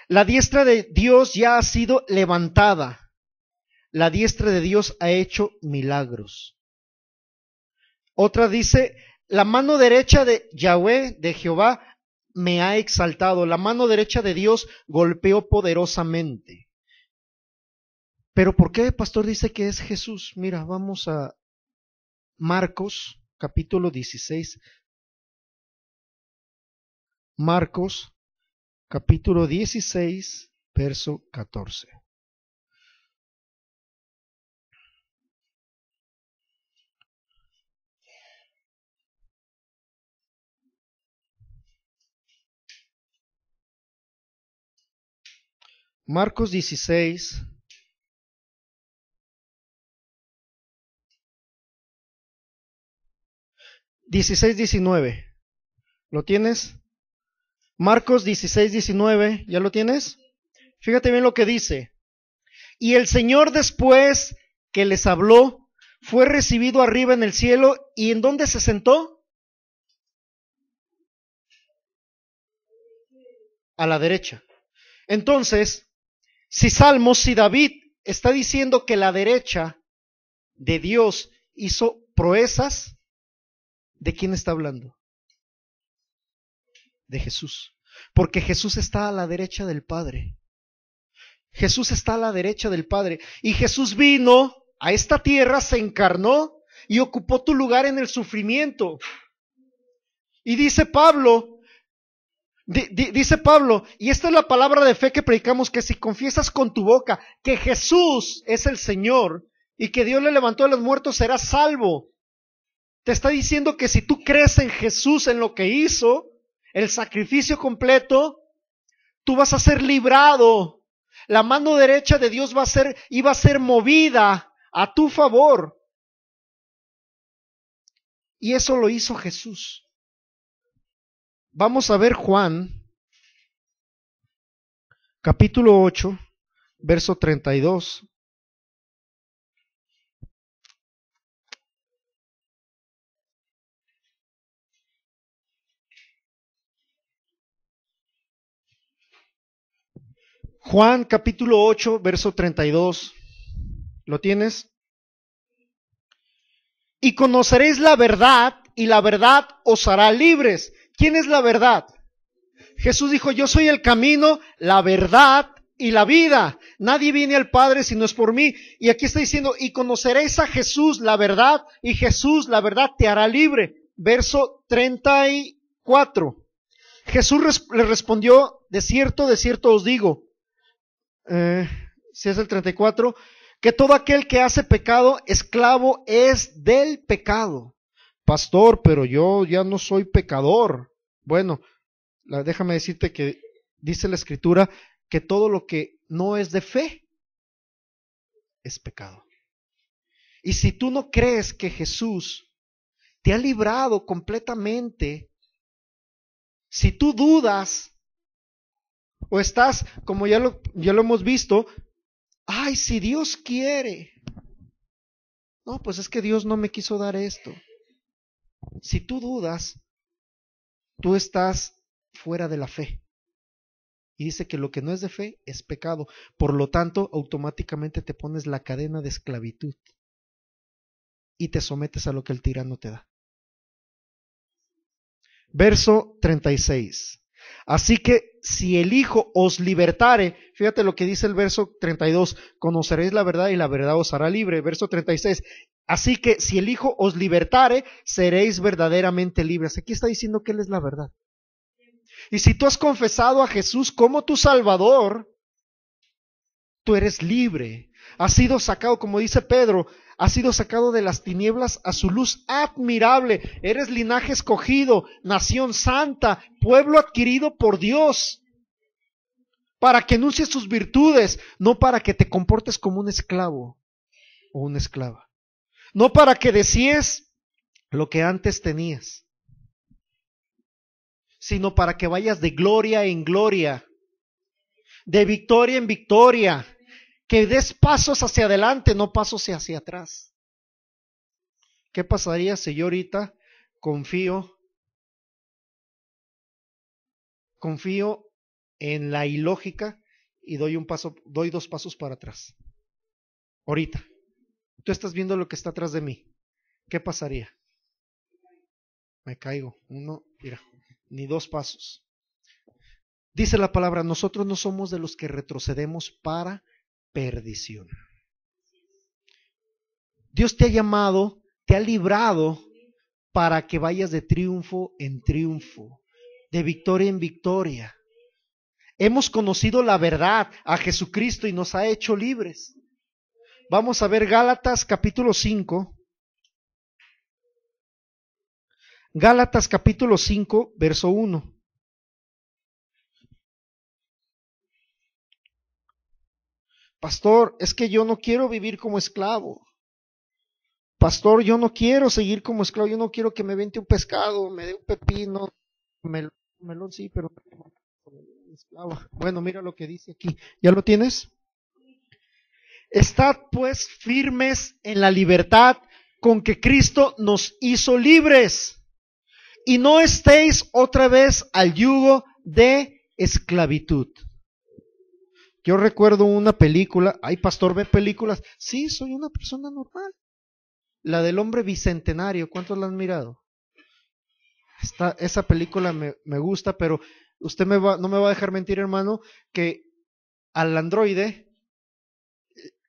la diestra de Dios ya ha sido levantada. La diestra de Dios ha hecho milagros. Otra dice, la mano derecha de Yahweh, de Jehová, me ha exaltado. La mano derecha de Dios golpeó poderosamente. Pero ¿por qué el pastor dice que es Jesús? Mira, vamos a Marcos, capítulo 16. Marcos, capítulo 16, verso 14. Marcos 16, 19. ¿Lo tienes? Marcos 16, 19. ¿Ya lo tienes? Fíjate bien lo que dice. Y el Señor, después que les habló, fue recibido arriba en el cielo. ¿Y en dónde se sentó? A la derecha. Entonces, si David está diciendo que la derecha de Dios hizo proezas, ¿de quién está hablando? de Jesús, porque Jesús está a la derecha del Padre. Jesús está a la derecha del Padre. Y Jesús vino a esta tierra, se encarnó y ocupó tu lugar en el sufrimiento. Y dice Pablo, y esta es la palabra de fe que predicamos, que si confiesas con tu boca que Jesús es el Señor y que Dios le levantó de los muertos, serás salvo. Te está diciendo que si tú crees en Jesús, en lo que hizo, el sacrificio completo, tú vas a ser librado. La mano derecha de Dios iba a ser movida a tu favor. Y eso lo hizo Jesús. Vamos a ver Juan, capítulo 8, verso 32. Juan capítulo 8, verso 32. ¿Lo tienes? Y conoceréis la verdad, y la verdad os hará libres. ¿Quién es la verdad? Jesús dijo, yo soy el camino, la verdad y la vida. Nadie viene al Padre si no es por mí. Y aquí está diciendo, y conoceréis a Jesús, la verdad, y Jesús, la verdad, te hará libre. Verso 34. Jesús le respondió, de cierto os digo, si es el 34, que todo aquel que hace pecado, esclavo es del pecado. Pastor, pero yo ya no soy pecador. Bueno, déjame decirte que dice la Escritura que todo lo que no es de fe es pecado. Y si tú no crees que Jesús te ha librado completamente, si tú dudas o estás, como ya lo hemos visto, ay, si Dios quiere. No, pues es que Dios no me quiso dar esto. Si tú dudas, tú estás fuera de la fe. Y dice que lo que no es de fe es pecado. Por lo tanto, automáticamente te pones la cadena de esclavitud y te sometes a lo que el tirano te da. Verso 36. Así que si el Hijo os libertare, fíjate lo que dice el verso 32, conoceréis la verdad y la verdad os hará libre. Verso 36, así que si el Hijo os libertare, seréis verdaderamente libres. Aquí está diciendo que Él es la verdad. Y si tú has confesado a Jesús como tu Salvador, tú eres libre. Has sido sacado, como dice Pedro, has sido sacado de las tinieblas a su luz admirable. Eres linaje escogido, nación santa, pueblo adquirido por Dios, para que anuncies sus virtudes, no para que te comportes como un esclavo o una esclava. No para que desees lo que antes tenías, sino para que vayas de gloria en gloria, de victoria en victoria, que des pasos hacia adelante, no pasos hacia atrás. ¿Qué pasaría si yo ahorita confío en la ilógica y doy dos pasos para atrás? Ahorita, tú estás viendo lo que está atrás de mí. ¿Qué pasaría? Me caigo. Ni dos pasos. Dice la palabra, nosotros no somos de los que retrocedemos para perdición. Dios te ha llamado, te ha librado para que vayas de triunfo en triunfo, de victoria en victoria. Hemos conocido la verdad a Jesucristo y nos ha hecho libres. Vamos a ver Gálatas capítulo 5. Gálatas capítulo 5, verso 1. Pastor, es que yo no quiero vivir como esclavo. Pastor, yo no quiero seguir como esclavo. Yo no quiero que me vente un pescado, me dé un pepino, melón sí, pero esclavo. Bueno, mira lo que dice aquí. ¿Ya lo tienes? Estad pues firmes en la libertad con que Cristo nos hizo libres, y no estéis otra vez al yugo de esclavitud. Yo recuerdo una película, ay pastor, ¿ve películas? Sí, soy una persona normal. La del hombre bicentenario, ¿cuántos la han mirado? Esa película me gusta, pero usted no me va a dejar mentir, hermano, que al androide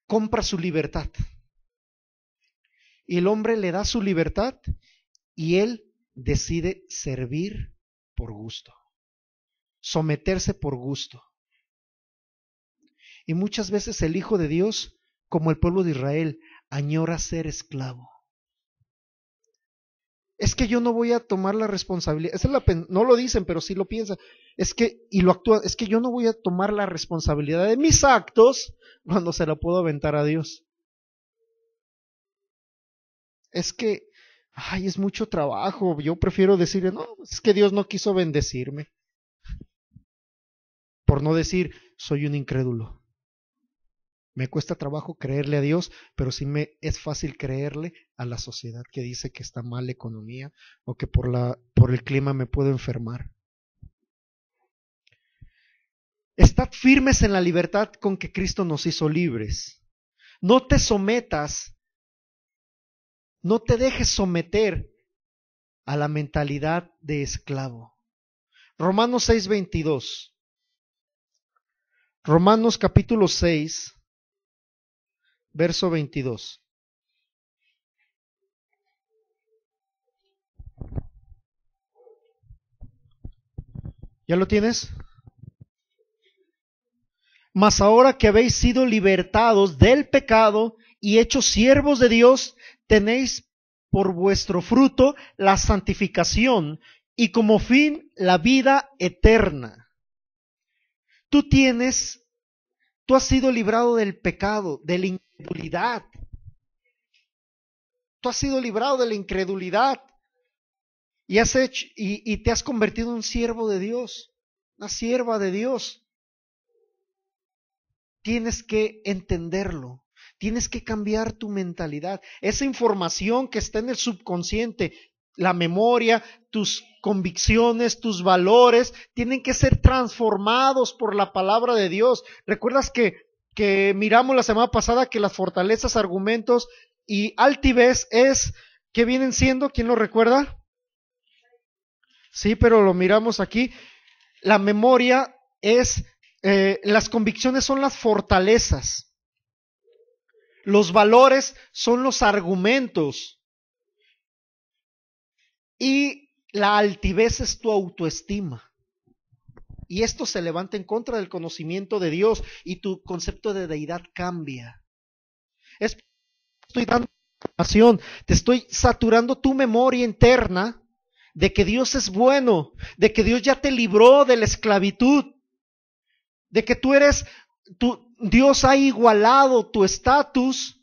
compra su libertad. Y el hombre le da su libertad y él decide servir por gusto, someterse por gusto. Y muchas veces el Hijo de Dios, como el pueblo de Israel, añora ser esclavo. Es que yo no voy a tomar la responsabilidad. No lo dicen, pero sí lo piensan. Y lo actúan. Es que yo no voy a tomar la responsabilidad de mis actos cuando se la puedo aventar a Dios. Es que, es mucho trabajo. Yo prefiero decirle, no, es que Dios no quiso bendecirme. Por no decir, soy un incrédulo. Me cuesta trabajo creerle a Dios, pero sí me es fácil creerle a la sociedad que dice que está mal la economía o que por el clima me puedo enfermar. Estad firmes en la libertad con que Cristo nos hizo libres. No te sometas, no te dejes someter a la mentalidad de esclavo. Romanos 6:22. Romanos capítulo 6. Verso 22. ¿Ya lo tienes? Mas ahora que habéis sido libertados del pecado y hechos siervos de Dios, tenéis por vuestro fruto la santificación y como fin la vida eterna. Tú has sido librado del pecado, de la incredulidad. Tú has sido librado de la incredulidad y te has convertido en un siervo de Dios, una sierva de Dios. Tienes que entenderlo, tienes que cambiar tu mentalidad. Esa información que está en el subconsciente, la memoria, tus convicciones, tus valores, tienen que ser transformados por la palabra de Dios. ¿Recuerdas que miramos la semana pasada que las fortalezas, argumentos y altivez ¿qué vienen siendo? ¿Quién lo recuerda? Sí, pero lo miramos aquí. La memoria las convicciones son las fortalezas. Los valores son los argumentos. Y la altivez es tu autoestima. Y esto se levanta en contra del conocimiento de Dios y tu concepto de deidad cambia. Estoy dando información, te estoy saturando tu memoria interna de que Dios es bueno, de que Dios ya te libró de la esclavitud, de que Dios ha igualado tu estatus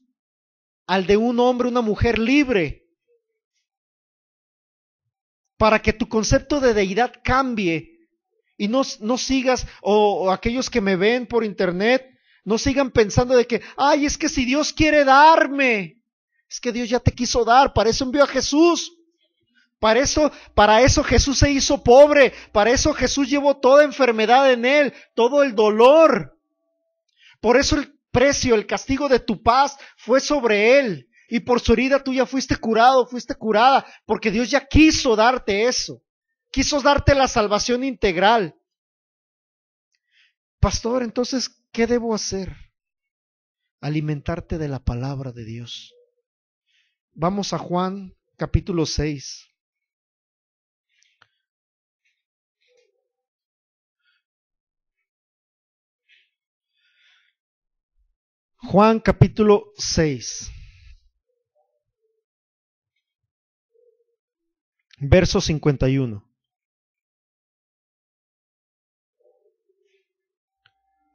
al de un hombre, una mujer libre, para que tu concepto de deidad cambie. Y no sigas, o aquellos que me ven por internet, no sigan pensando de que, es que si Dios quiere darme, es que Dios ya te quiso dar, para eso envió a Jesús. Para eso Jesús se hizo pobre, para eso Jesús llevó toda enfermedad en él, todo el dolor. Por eso el precio, el castigo de tu paz fue sobre él. Y por su herida tú ya fuiste curado, fuiste curada, porque Dios ya quiso darte eso. Quiso darte la salvación integral. Pastor, entonces, ¿qué debo hacer? Alimentarte de la palabra de Dios. Vamos a Juan capítulo 6. Juan capítulo 6. Verso 51.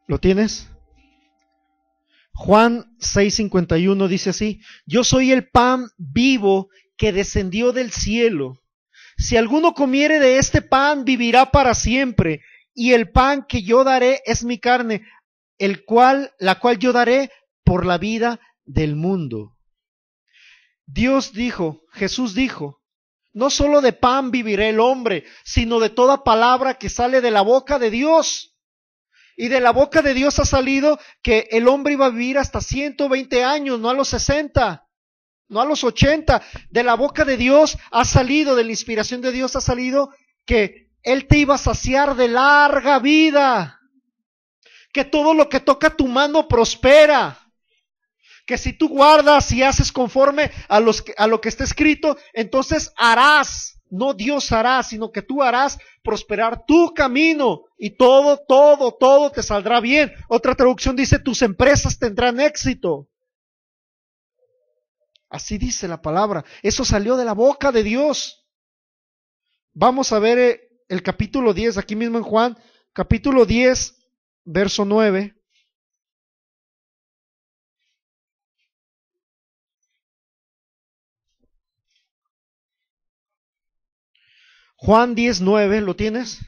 ¿Lo tienes? Juan 6:51 dice así: yo soy el pan vivo que descendió del cielo. Si alguno comiere de este pan, vivirá para siempre. Y el pan que yo daré es mi carne, la cual yo daré por la vida del mundo. Jesús dijo, no solo de pan vivirá el hombre, sino de toda palabra que sale de la boca de Dios. Y de la boca de Dios ha salido que el hombre iba a vivir hasta 120 años, no a los 60. no a los 80. De la boca de Dios ha salido, de la inspiración de Dios ha salido que Él te iba a saciar de larga vida. Que todo lo que toca tu mano prospera. Que si tú guardas y haces conforme a lo que está escrito, entonces harás. No Dios hará, sino que tú harás prosperar tu camino y todo te saldrá bien. Otra traducción dice, tus empresas tendrán éxito. Así dice la palabra. Eso salió de la boca de Dios. Vamos a ver el capítulo 10, aquí mismo en Juan, capítulo 10, verso 9. Juan 10:9, ¿lo tienes?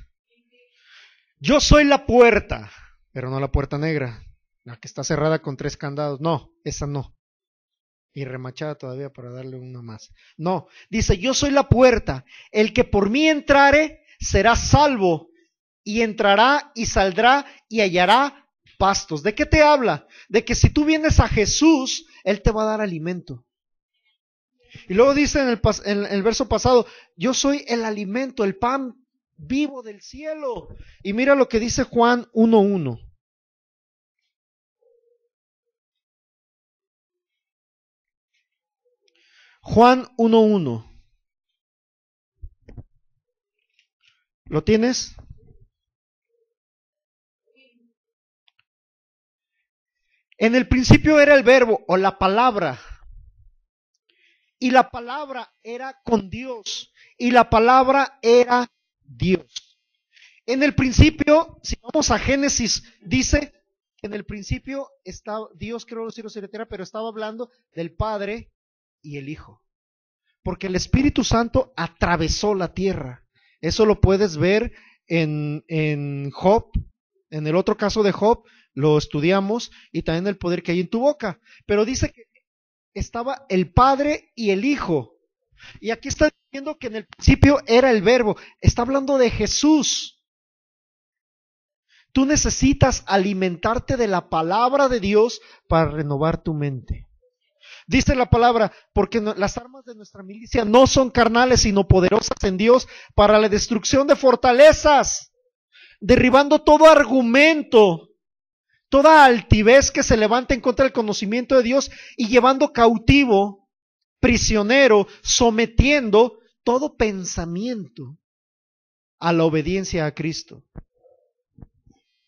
Yo soy la puerta, pero no la puerta negra, la que está cerrada con 3 candados. No, esa no. Y remachada todavía para darle una más. No, dice, yo soy la puerta. El que por mí entrare será salvo. Y entrará y saldrá y hallará pastos. ¿De qué te habla? De que si tú vienes a Jesús, Él te va a dar alimento. Y luego dice en el verso pasado, yo soy el alimento, el pan vivo del cielo. Y mira lo que dice Juan 1:1. Juan 1:1. ¿Lo tienes? En el principio era el verbo o la palabra. Y la palabra era con Dios. Y la palabra era Dios. En el principio, si vamos a Génesis, dice, en el principio estaba, Dios creó los cielos y la tierra, pero estaba hablando del Padre y el Hijo. Porque el Espíritu Santo atravesó la tierra. Eso lo puedes ver en Job, en el otro caso de Job, lo estudiamos, y también el poder que hay en tu boca. Pero dice que estaba el Padre y el Hijo. Y aquí está diciendo que en el principio era el verbo. Está hablando de Jesús. Tú necesitas alimentarte de la palabra de Dios para renovar tu mente. Dice la palabra, porque las armas de nuestra milicia no son carnales, sino poderosas en Dios para la destrucción de fortalezas, derribando todo argumento, toda altivez que se levanta en contra del conocimiento de Dios y llevando cautivo, prisionero, sometiendo todo pensamiento a la obediencia a Cristo.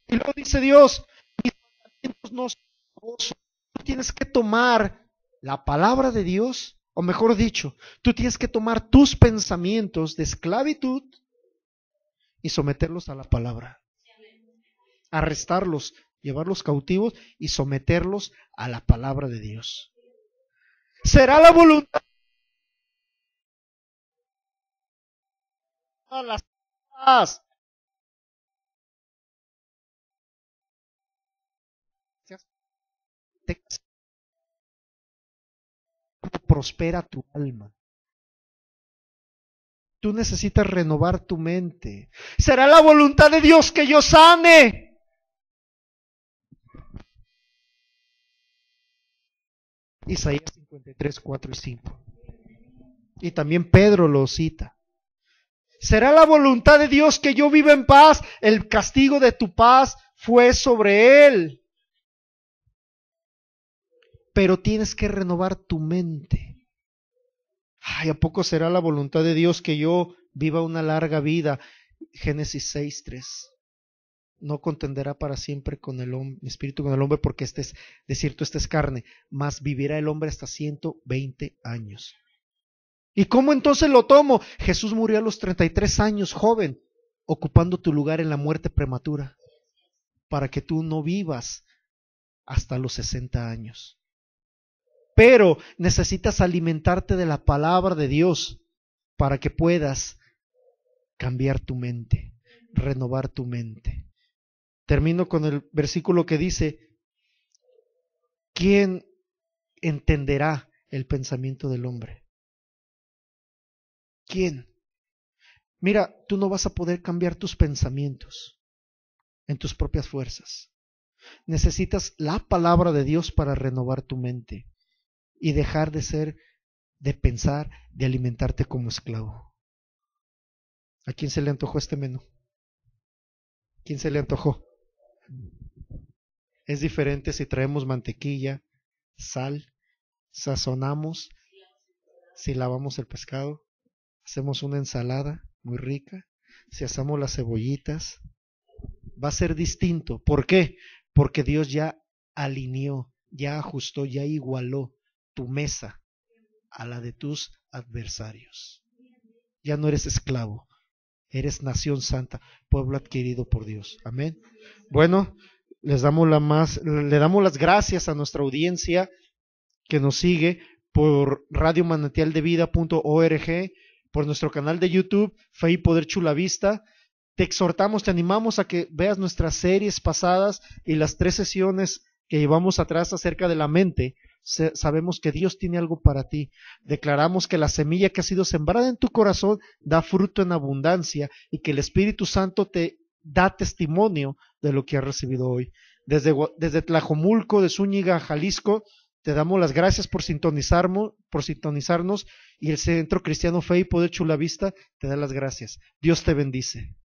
Y luego dice Dios, mis mandamientos no son gravosos. Tú tienes que tomar la palabra de Dios, o mejor dicho, tú tienes que tomar tus pensamientos de esclavitud y someterlos a la palabra. Arrestarlos, llevarlos cautivos y someterlos a la palabra de Dios. Será la voluntad de las cosas. Prospera tu alma. Tú necesitas renovar tu mente. Será la voluntad de Dios que yo sane. Isaías 53, 4 y 5. Y también Pedro lo cita. Será la voluntad de Dios que yo viva en paz. El castigo de tu paz fue sobre él. Pero tienes que renovar tu mente. Ay, ¿a poco será la voluntad de Dios que yo viva una larga vida? Génesis 6:3. No contenderá para siempre con el hombre, mi espíritu con el hombre, porque de cierto esta es carne, mas vivirá el hombre hasta 120 años. ¿Y cómo entonces lo tomo? Jesús murió a los 33 años, joven, ocupando tu lugar en la muerte prematura, para que tú no vivas hasta los 60 años. Pero necesitas alimentarte de la palabra de Dios para que puedas cambiar tu mente, renovar tu mente. Termino con el versículo que dice, ¿quién entenderá el pensamiento del hombre? ¿Quién? Mira, tú no vas a poder cambiar tus pensamientos en tus propias fuerzas. Necesitas la palabra de Dios para renovar tu mente y dejar de ser de pensar, de alimentarte como esclavo. ¿A quién se le antojó este menú? ¿Quién se le antojó? Es diferente si traemos mantequilla, sal, sazonamos, si lavamos el pescado, hacemos una ensalada muy rica, si asamos las cebollitas, va a ser distinto. ¿Por qué? Porque Dios ya alineó, ya ajustó, ya igualó tu mesa a la de tus adversarios. Ya no eres esclavo, eres nación santa, pueblo adquirido por Dios. Amén. Bueno, le damos las gracias a nuestra audiencia que nos sigue por radiomanantialdevida.org, por nuestro canal de YouTube, Fe y Poder Chula Vista. Te exhortamos, te animamos a que veas nuestras series pasadas y las 3 sesiones que llevamos atrás acerca de la mente. Sabemos que Dios tiene algo para ti. Declaramos que la semilla que ha sido sembrada en tu corazón da fruto en abundancia y que el Espíritu Santo te da testimonio de lo que has recibido hoy. Desde Tlajomulco, de Zúñiga, Jalisco, te damos las gracias por sintonizarnos, y el Centro Cristiano Fe y Poder Chula Vista te da las gracias. Dios te bendice.